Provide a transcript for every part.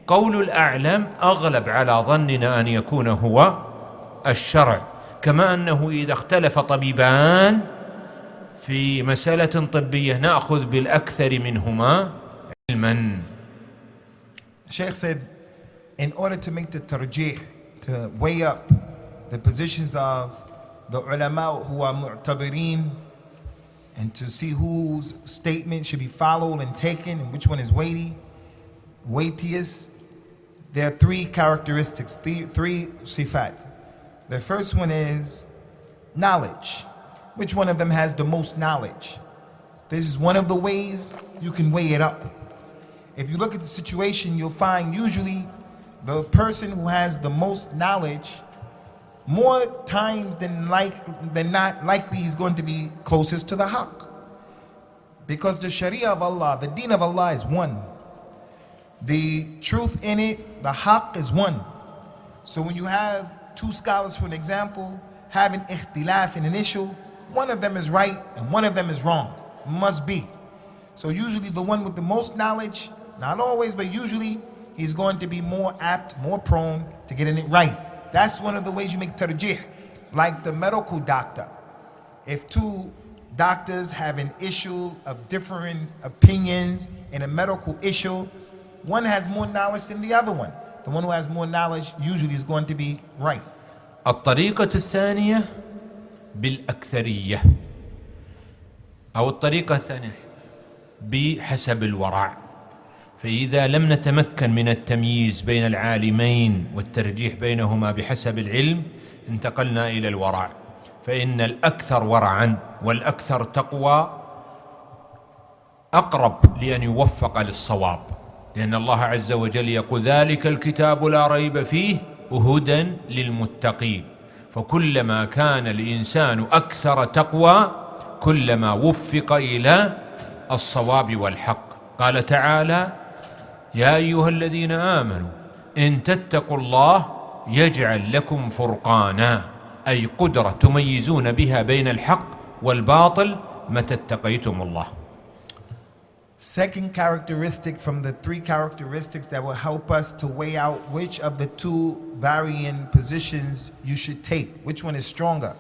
قول الأعلم أغلب على ظننا أن يكون هو الشرع، كما أنه إذا اختلف طبيبان في مسألة طبية نأخذ بالأكثر منهما علما. Sheikh said, in order to make the tarjih, to weigh up the positions of the ulama who are mu'tabirin, and to see whose statement should be followed and taken and which one is weightiest, there are three characteristics, three sifat. The first one is knowledge. Which one of them has the most knowledge? This is one of the ways you can weigh it up. If you look at the situation, you'll find usually the person who has the most knowledge, more times than not likely is going to be closest to the haqq. Because the sharia of Allah, the deen of Allah is one. The truth in it, the haqq is one. So when you have two scholars, for an example, having ikhtilaf in an issue, one of them is right and one of them is wrong. Must be. So usually the one with the most knowledge, not always, but usually he's going to be more apt, more prone to getting it right. That's one of the ways you make tarjih. Like the medical doctor. If two doctors have an issue of different opinions in a medical issue, one has more knowledge than the other one. The one who has more knowledge usually is going to be right. الطريقة الثانية بالأكثرية، أو الطريقة الثانية بحسب الورع. فإذا لم نتمكن من التمييز بين العالمين والترجيح بينهما بحسب العلم انتقلنا إلى الورع، فإن الأكثر ورعا والأكثر تقوى أقرب لأن يوفق للصواب، لأن الله عز وجل يقول ذلك الكتاب لا ريب فيه هدى للمتقين. فكلما كان الإنسان أكثر تقوى كلما وفق إلى الصواب والحق. قال تعالى يا أيها الذين آمنوا إن تتقوا الله يجعل لكم فرقانا، أي قدرة تميزون بها بين الحق والباطل متى اتقيتم الله. Second characteristic from the three characteristics that will help us to weigh out which of the two varying positions you should take, which one is stronger,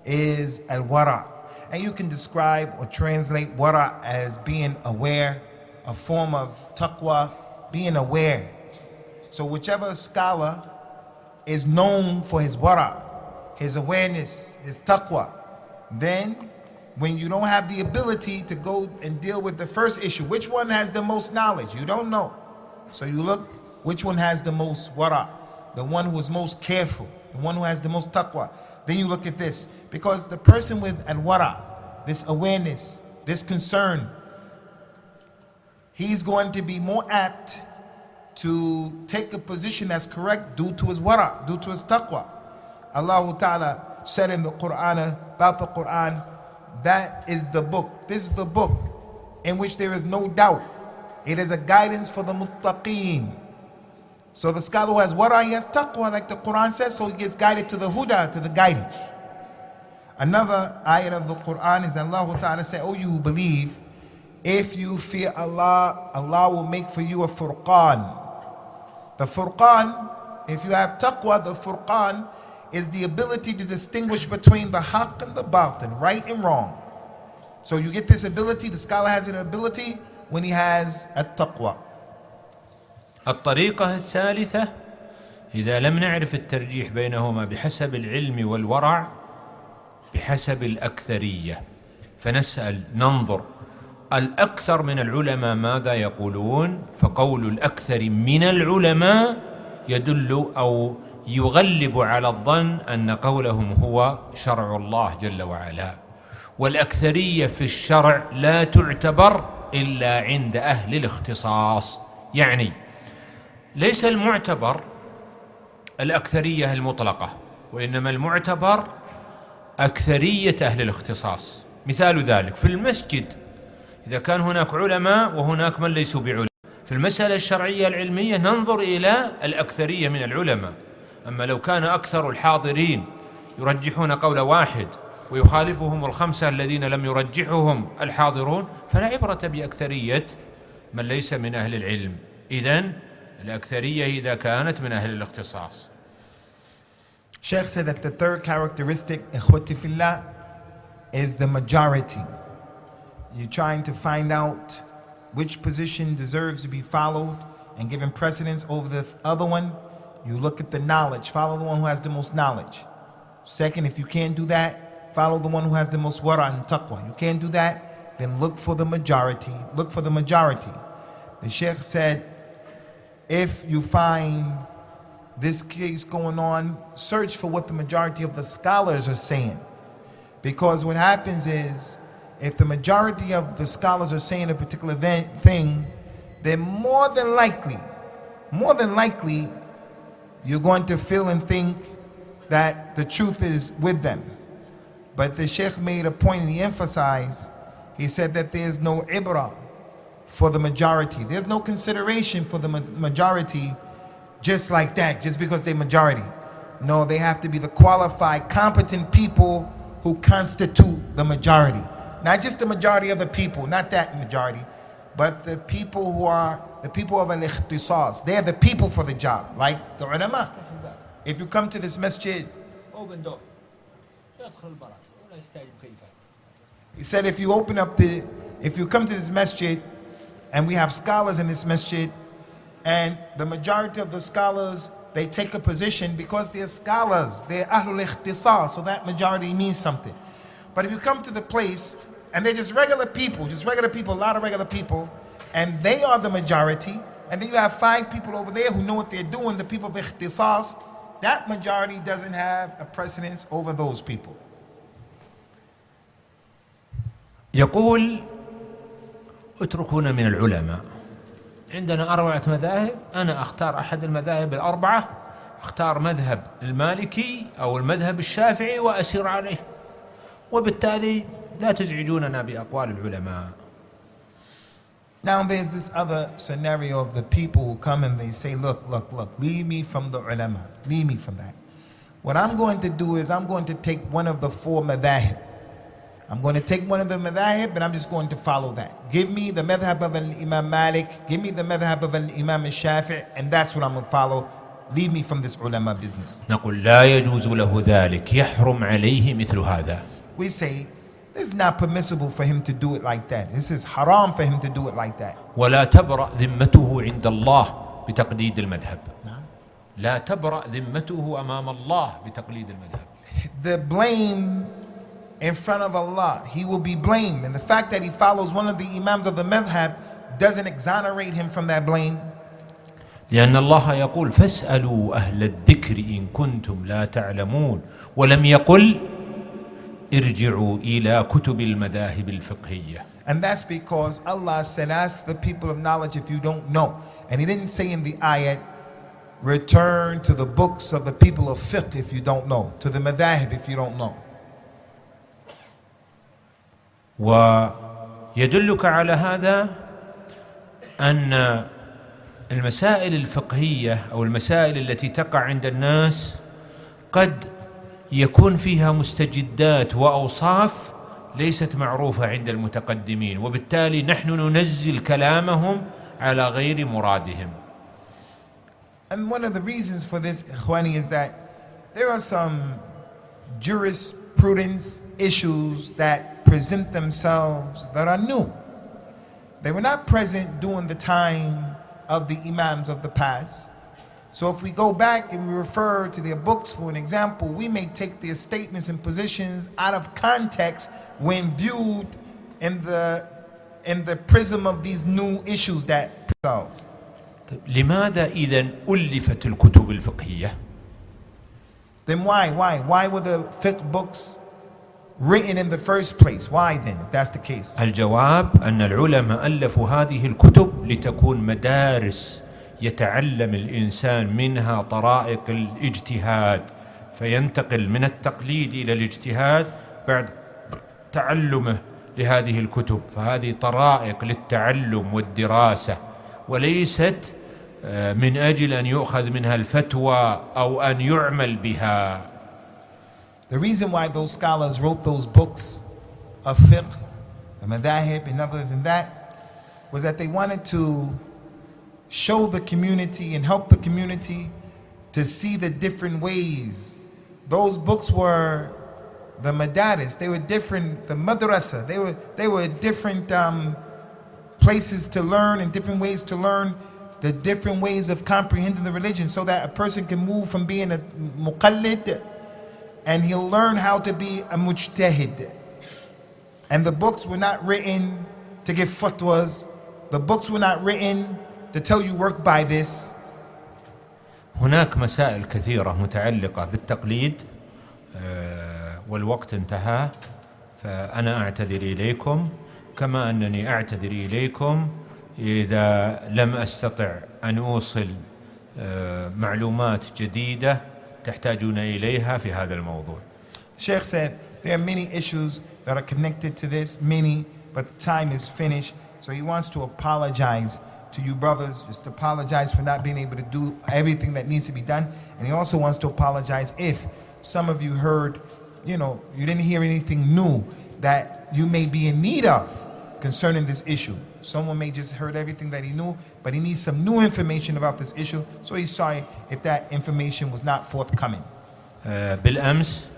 is al-wara. And you can describe or translate wara as being aware, a form of taqwa, being aware. So whichever scholar is known for his wara, his awareness, his taqwa, then when you don't have the ability to go and deal with the first issue, which one has the most knowledge? You don't know. So you look, which one has the most wara? The one who is most careful, the one who has the most taqwa. Then you look at this, because the person with al-wara, this awareness, this concern, he's going to be more apt to take a position that's correct due to his wara, due to his taqwa. Allah Ta'ala said in the Quran, about the Quran, that is the book. This is the book in which there is no doubt. It is a guidance for the muttaqeen. So the scholar who has wara, he has taqwa, like the Quran says, so he gets guided to the huda, to the guidance. Another ayat of the Quran is Allah Ta'ala say, oh, you believe, if you fear Allah, Allah will make for you a furqan. The furqan, if you have taqwa, the furqan is the ability to distinguish between the haqq and the batil, right and wrong. So you get this ability, the scholar has an ability when he has التقوى. الطريقة الثالثة إذا لم نعرف الترجيح بينهما بحسب العلم والورع بحسب الأكثرية، فنسأل ننظر الأكثر من العلماء ماذا يقولون، فقول الأكثر من العلماء يدل أو يغلب على الظن أن قولهم هو شرع الله جل وعلا. والأكثرية في الشرع لا تعتبر إلا عند أهل الاختصاص، يعني ليس المعتبر الأكثرية المطلقة، وإنما المعتبر أكثرية أهل الاختصاص. مثال ذلك في المسجد إذا كان هناك علماء وهناك من ليسوا بعلماء، في المسألة الشرعية العلمية ننظر إلى الأكثرية من العلماء. أما لو كان أكثر الحاضرين يرجحون قول واحد ويخالفهم الخمسة الذين لم يرجحهم الحاضرون فلا عبرة بأكثرية من ليس من أهل العلم. إذن الأكثرية إذا كانت من أهل الاختصاص. Sheikh said that the third characteristic, ikhwati fillah, is the majority. You're trying to find out which position deserves to be followed and given precedence over the other one. You look at the knowledge, follow the one who has the most knowledge. Second, if you can't do that, follow the one who has the most wara and taqwa. You can't do that, then look for the majority. Look for the majority. The Sheikh said, if you find this case going on, search for what the majority of the scholars are saying. Because what happens is, if the majority of the scholars are saying a particular thing, then more than likely, you're going to feel and think that the truth is with them. But the Sheikh made a point and he emphasized, he said that there's no ibrah for the majority. There's no consideration for the majority just like that, just because they're majority. No, they have to be the qualified, competent people who constitute the majority. Not just the majority of the people, not that majority, but the people who are the people of al-ikhtisas. They're the people for the job, like the ulama. If you come to this masjid, he said if you come to this masjid, and we have scholars in this masjid, and the majority of the scholars, they take a position because they're scholars, they're ahlul ikhtisas, so that majority means something. But if you come to the place and they're just regular people, a lot of regular people, and they are the majority, and then you have 5 people over there who know what they're doing, the people of ikhtisas, that majority doesn't have a precedence over those people. يقول اتركونا من العلماء، عندنا 4 مذاهب، أنا أختار أحد المذاهب ال4، أختار مذهب المالكي أو المذهب الشافعي وأسير عليه، وبالتالي لا تزعجوننا بأقوال العلماء. Now there's this other scenario of the people who come and they say, look, leave me from the ulama, leave me from that. What I'm going to do is I'm going to take one of the 4 madhahib. I'm going to take one of the madhahib and I'm just going to follow that. Give me the madhab of Imam Malik, give me the madhab of Imam Shafi', and that's what I'm going to follow. Leave me from this ulama business. نقول لا يجوز له ذلك، يحرم عليه مثل هذا. We say, it's not permissible for him to do it like that. This is haram for him to do it like that. ولا تبرأ ذمته عند الله بتقليد المذهب. لا تبرأ ذمته أمام الله بتقليد المذهب. The blame in front of Allah, he will be blamed. And the fact that he follows one of the imams of the madhab doesn't exonerate him from that blame. لأن الله يقول فاسألوا أهل الذكر إن كنتم لا تعلمون، ولم يقل ارجعوا إلى كتب المذاهب الفقهية. And that's because Allah said, ask the people of knowledge if you don't know. And he didn't say in the ayat, return to the books of the people of fiqh if you don't know, to the madhahib if you don't know. ويدلك على هذا أن المسائل الفقهية أو المسائل التي تقع عند الناس قد يكون فيها مستجدات وأوصاف ليست معروفة عند المتقدمين، وبالتالي نحن ننزل كلامهم على غير مرادهم. And one of the reasons for this, ikhwani, is that there are some jurisprudence issues that present themselves that are new. They were not present during the time of the imams of the past. So if we go back and we refer to their books for an example, we may take their statements and positions out of context when viewed in the prism of these new issues that themselves. لماذا إذن ألفت الكتب الفقهية؟ Then why were the fiqh books written in the first place? Why then, if that's the case? الجواب أن العلماء ألفوا هذه الكتب لتكون مدارس يتعلم الإنسان منها طرائق الاجتهاد، فينتقل من التقليد إلى الاجتهاد بعد تعلمه لهذه الكتب. فهذه طرائق للتعلم والدراسة، وليست من أجل أن يؤخذ منها الفتوى أو أن يعمل بها. The reason why those scholars wrote those books of fiqh, the madahib, and other than that, was that they wanted to show the community and help the community to see the different ways. Those books were the madaris, they were different, the madrasa, they were different places to learn and different ways to learn the different ways of comprehending the religion, so that a person can move from being a muqallid and he'll learn how to be a mujtahid. And the books were not written to give fatwas. The books were not written to tell you work by this. هناك مسائل كثيرة متعلقة بالتقليد والوقت انتهى، فأنا أعتذر إليكم كما أنني أعتذر إليكم إذا لم أستطع أن أوصل معلومات جديدة تحتاجون إليها في هذا الموضوع. Sheikh said there are many issues that are connected to this, many, but the time is finished. So he wants to apologize to you brothers, just apologize for not being able to do everything that needs to be done. And he also wants to apologize if some of you heard, you didn't hear anything new that you may be in need of concerning this issue. Someone may just heard everything that he knew, but he needs some new information about this issue. So he's sorry if that information was not forthcoming. بالأمس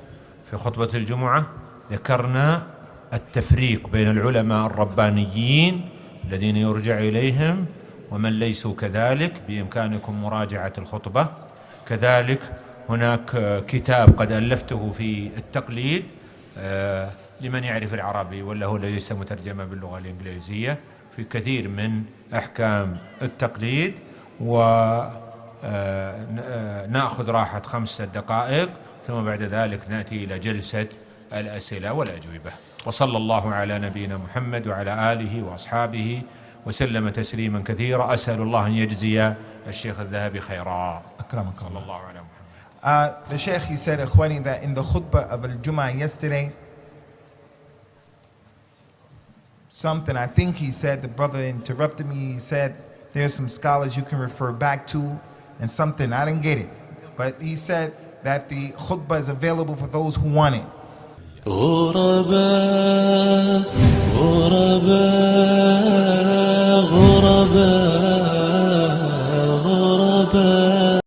في خطبة الجمعة ذكرنا التفريق بين العلماء الربانيين الذين يرجع إليهم ومن ليسوا كذلك، بإمكانكم مراجعة الخطبة. كذلك هناك كتاب قد ألفته في التقليد لمن يعرف العربي ولا هو ليس مترجما باللغة الإنجليزية، في كثير من أحكام التقليد. ونأخذ راحة 5 دقائق ثم بعد ذلك نأتي إلى جلسة الأسئلة والأجوبة. وصلى الله على نبينا محمد وعلى آله وأصحابه وسلم تسليما كثيرا. أسأل الله أن يجزي الشيخ الذهبي خيرا. أكرمك صلى الله. الله على محمد. The Sheikh, he said, Ikhwani, that in the khutbah of al-Jum'ah yesterday, something, I think he said, the brother interrupted me, he said, there's some scholars you can refer back to, and something, I didn't get it. But he said that the khutbah is available for those who want it.